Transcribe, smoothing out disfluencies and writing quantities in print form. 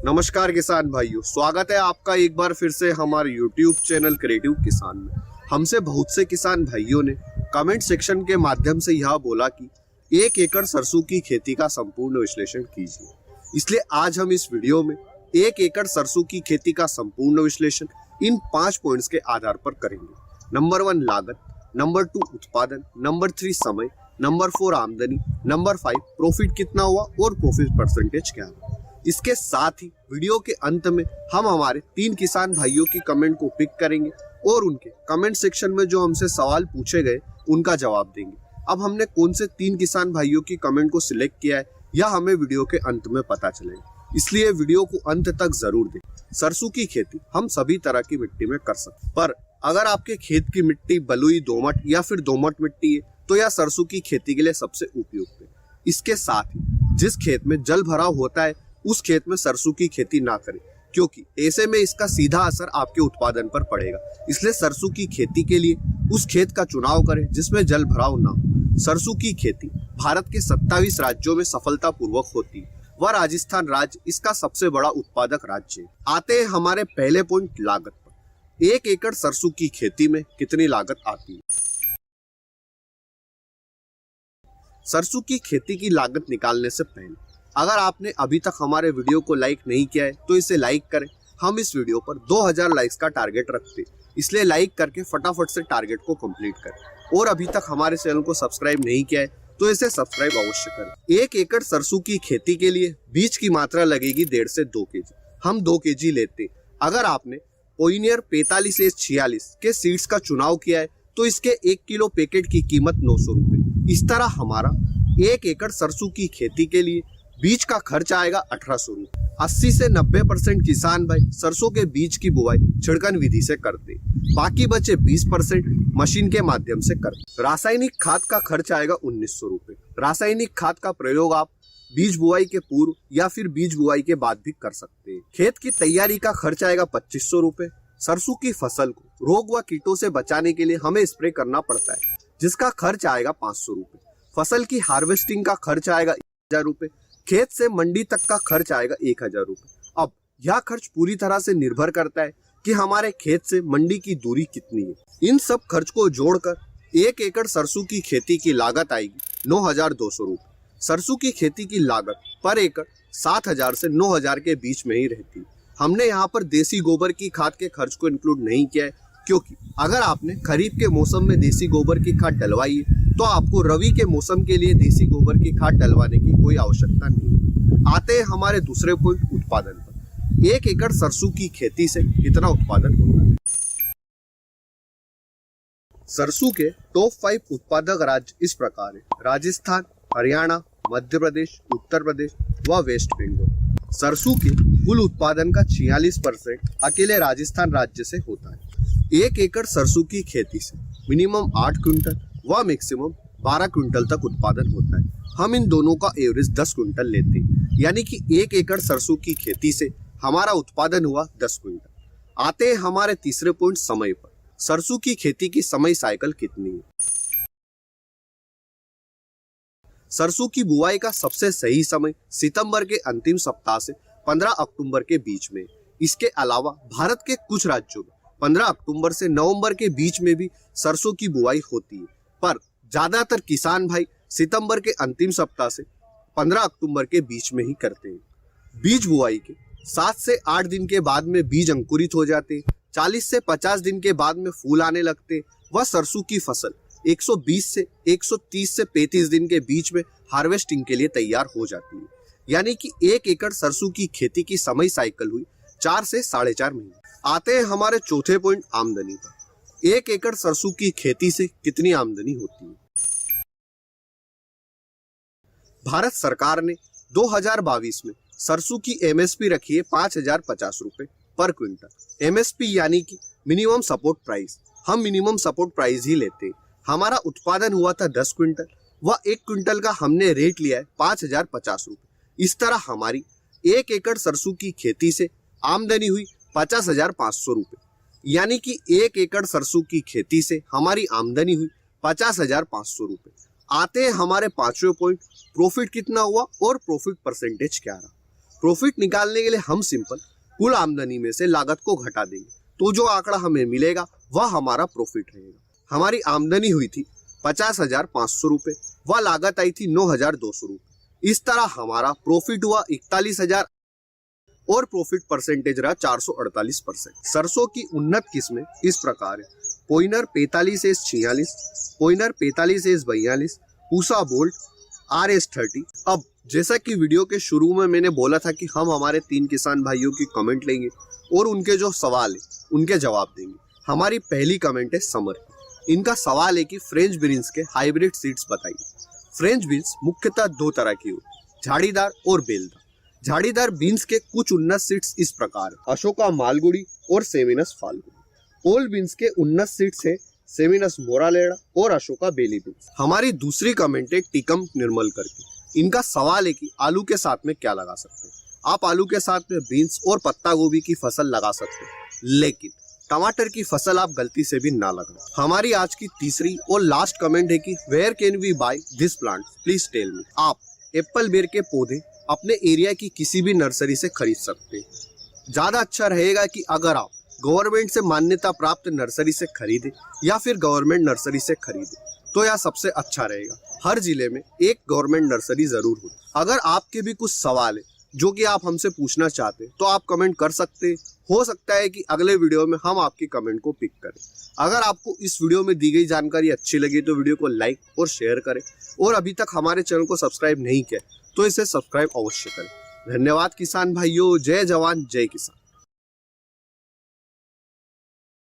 नमस्कार किसान भाइयों, स्वागत है आपका एक बार फिर से हमारे YouTube चैनल क्रिएटिव किसान में। हमसे बहुत से किसान भाइयों ने कमेंट सेक्शन के माध्यम से यह बोला कि 1 एकड़ सरसों की खेती का संपूर्ण विश्लेषण कीजिए। इसलिए आज हम इस वीडियो में 1 एकड़ सरसों की खेती का संपूर्ण विश्लेषण इन 5 पॉइंट्स के आधार पर करेंगे। नंबर 1 लागत, नंबर 2 उत्पादन, नंबर 3 समय, नंबर 4 आमदनी, नंबर 5 प्रॉफिट कितना हुआ और प्रॉफिट परसेंटेज क्या है। इसके साथ ही वीडियो के अंत में हम हमारे 3 किसान भाइयों की कमेंट को पिक करेंगे और उनके कमेंट सेक्शन में जो हमसे सवाल पूछे गए उनका जवाब देंगे। अब हमने कौन से 3 किसान भाइयों की कमेंट को सिलेक्ट किया है यह हमें वीडियो के अंत में पता चलेगा, इसलिए वीडियो को अंत तक जरूर देखें। सरसों की खेती हम सभी तरह की मिट्टी में कर सकते हैं, पर अगर आपके खेत की मिट्टी बलुई, दोमट या फिर दोमट मिट्टी है तो यह सरसों की खेती के लिए सबसे उपयुक्त है। इसके साथ ही जिस खेत में जल भराव होता है उस खेत में सरसों की खेती ना करें, क्योंकि ऐसे में इसका सीधा असर आपके उत्पादन पर पड़ेगा। इसलिए सरसों की खेती के लिए उस खेत का चुनाव करें जिसमें जल भराव ना हो। सरसों की खेती भारत के 27 राज्यों में सफलतापूर्वक होती है। वह राजस्थान राज्य इसका सबसे बड़ा उत्पादक राज्य है। आते हैं हमारे पहले पॉइंट लागत पर। 1 एकड़ सरसों की खेती में कितनी लागत आती है? सरसों की खेती की लागत निकालने से पहले अगर आपने अभी तक हमारे वीडियो को लाइक नहीं किया है तो इसे लाइक करें। हम इस वीडियो पर 2000 लाइक्स का टारगेट रखते हैं, इसलिए लाइक करके फटाफट से टारगेट को कंप्लीट करें। और अभी तक हमारे चैनल को सब्सक्राइब नहीं किया है तो इसे सब्सक्राइब अवश्य करें। 1 एकड़ सरसों की खेती के लिए बीज की मात्रा लगेगी 1.5 से 2 kg। हम 2 kg लेते हैं। अगर आपने पोइनियर 45S46 के सीड्स का चुनाव किया है तो इसके 1 किलो पैकेट की कीमत 900 रुपए। इस तरह हमारा 1 एकड़ सरसों की खेती के लिए बीज का खर्च आएगा 1800 रुपए। 80 से 90% किसान भाई सरसों के बीज की बुआई छिड़कन विधि से करते, बाकी बचे 20% मशीन के माध्यम से करते। रासायनिक खाद का खर्च आएगा 1900 रुपए। रासायनिक खाद का प्रयोग आप बीज बुआई के पूर्व या फिर बीज बुआई के बाद भी कर सकते हैं। खेत की तैयारी का खर्च आएगा 2500 रुपए। सरसों की फसल को रोग व कीटों से बचाने के लिए हमें स्प्रे करना पड़ता है, जिसका खर्च आएगा 500 रुपए। फसल की हार्वेस्टिंग का खर्च आएगा 1000 रुपए। खेत से मंडी तक का खर्च आएगा 1000 रुपए। अब यह खर्च पूरी तरह से निर्भर करता है कि हमारे खेत से मंडी की दूरी कितनी है। इन सब खर्च को जोड़कर 1 एकड़ सरसों की खेती की लागत आएगी 9200 रुपए। सरसों की खेती की लागत पर एकड़ 7000 से 9000 के बीच में ही रहती है। हमने यहाँ पर देसी गोबर की खाद के खर्च को इंक्लूड नहीं किया है, क्योंकि अगर आपने खरीफ के मौसम में देसी गोबर की खाद डलवाई है तो आपको रवि के मौसम के लिए देसी गोबर की खाद डलवाने की कोई आवश्यकता नहीं। आते हैं हमारे दूसरे पॉइंट उत्पादन पर। 1 एकड़ सरसों की खेती से कितना उत्पादन होता है? सरसों के टॉप 5 उत्पादक राज्य इस प्रकार है: राजस्थान, हरियाणा, मध्य प्रदेश, उत्तर प्रदेश व वेस्ट बंगाल। सरसों के कुल उत्पादन का 46% अकेले राजस्थान राज्य से होता है। 1 एकड़ सरसों की खेती से मिनिमम 8 क्विंटल व मैक्सिमम 12 क्विंटल तक उत्पादन होता है। हम इन दोनों का एवरेज 10 क्विंटल लेते हैं, यानी कि 1 एकड़ सरसों की खेती से हमारा उत्पादन हुआ 10 क्विंटल। आते हैं हमारे तीसरे पॉइंट समय पर। सरसों की खेती की समय साइकिल कितनी है? सरसों की बुआई का सबसे सही समय सितंबर के अंतिम सप्ताह से 15 अक्टूबर के बीच में। इसके अलावा भारत के कुछ राज्यों में 15 अक्टूबर से नवंबर के बीच में भी सरसों की बुआई होती है, पर ज्यादातर किसान भाई सितंबर के अंतिम सप्ताह से 15 अक्टूबर के बीच में ही करते हैं। बीज बुआई के 7 से 8 दिन के बाद में बीज अंकुरित हो जाते हैं। 40 से 50 दिन के बाद में फूल आने लगते हैं। वह सरसों की फसल 120 से 130 से 35 दिन के बीच में हार्वेस्टिंग के लिए तैयार हो जाती है, यानी कि 1 एकड़ सरसों की खेती की समय साइकिल हुई 4 से 4.5 महीने। आते हैं हमारे चौथे पॉइंट आमदनी पर। 1 एकड़ सरसों की खेती से कितनी आमदनी होती है? भारत सरकार ने 2022 में सरसों की एमएसपी रखी है 5050 रुपए पर क्विंटल। एमएसपी यानी कि मिनिमम सपोर्ट प्राइस। हम मिनिमम सपोर्ट प्राइस ही लेते हैं। हमारा उत्पादन हुआ था 10 क्विंटल व 1 क्विंटल का हमने रेट लिया है 5050 रुपए। इस तरह हमारी 1 एकड़ सरसों की खेती से आमदनी हुई 50,500 रुपए, यानी कि 1 एकड़ सरसों की खेती से हमारी आमदनी हुई 50,500 रुपए। आते हैं हमारे 5वें पॉइंट, प्रॉफिट कितना हुआ और प्रॉफिट परसेंटेज क्या रहा। प्रॉफिट निकालने के लिए हम सिंपल कुल आमदनी में से लागत को घटा देंगे, तो जो आंकड़ा हमें मिलेगा वह हमारा प्रॉफिट रहेगा। हमारी आमदनी हुई थी 50,500 रुपए, वह लागत आई थी 9,200 रुपए। इस तरह हमारा प्रॉफिट हुआ 41,000 और प्रॉफिट परसेंटेज रहा 448%। सरसों की उन्नत किस्में इस प्रकार है: पोइनर 45S46, पोइनर 45S42, Pusa bolt, RS30। अब जैसा कि वीडियो के शुरू में मैंने बोला था कि हम हमारे 3 किसान भाइयों की कमेंट लेंगे और उनके जो सवाल है उनके जवाब देंगे। हमारी पहली कमेंट है समर की। इनका सवाल है कि फ्रेंच बीन्स के हाइब्रिड सीड्स बताइए। फ्रेंच बीन्स मुख्यतः 2 तरह की होती है, झाड़ीदार और बेलदार। झाड़ीदार बीन्स के कुछ उन्नत सीड्स इस प्रकार है: अशोका मालगुड़ी और सेमिनस फाल्गुनी। ओल बीन्स के उन्नत सीड्स है सेमिनस मोरालेडा और अशोका बेली बीन्स। हमारी दूसरी कमेंट है टीकम निर्मल करके। इनका सवाल है कि आलू के साथ में क्या लगा सकते हैं। आप आलू के साथ में बीन्स और पत्ता गोभी की फसल लगा सकते हैं, लेकिन टमाटर की फसल आप गलती से भी ना लगाएं। हमारी आज की तीसरी और लास्ट कमेंट है कि where can we buy this plant, please tell me. आप एप्पल बेर के पौधे अपने एरिया की किसी भी नर्सरी से खरीद सकते हैं। ज्यादा अच्छा रहेगा कि अगर आप गवर्नमेंट से मान्यता प्राप्त नर्सरी से खरीदे या फिर गवर्नमेंट नर्सरी से खरीदे तो यह सबसे अच्छा रहेगा। हर जिले में एक गवर्नमेंट नर्सरी जरूर हो। अगर आपके भी कुछ सवाल है जो कि आप हमसे पूछना चाहते हैं तो आप कमेंट कर सकते हैं। हो सकता है कि अगले वीडियो में हम आपकी कमेंट को पिक करें। अगर आपको इस वीडियो में दी गई जानकारी अच्छी लगी तो वीडियो को लाइक और शेयर करें, और अभी तक हमारे चैनल को सब्सक्राइब नहीं किया तो इसे सब्सक्राइब अवश्य करें। धन्यवाद किसान भाइयों। जय जवान जय किसान।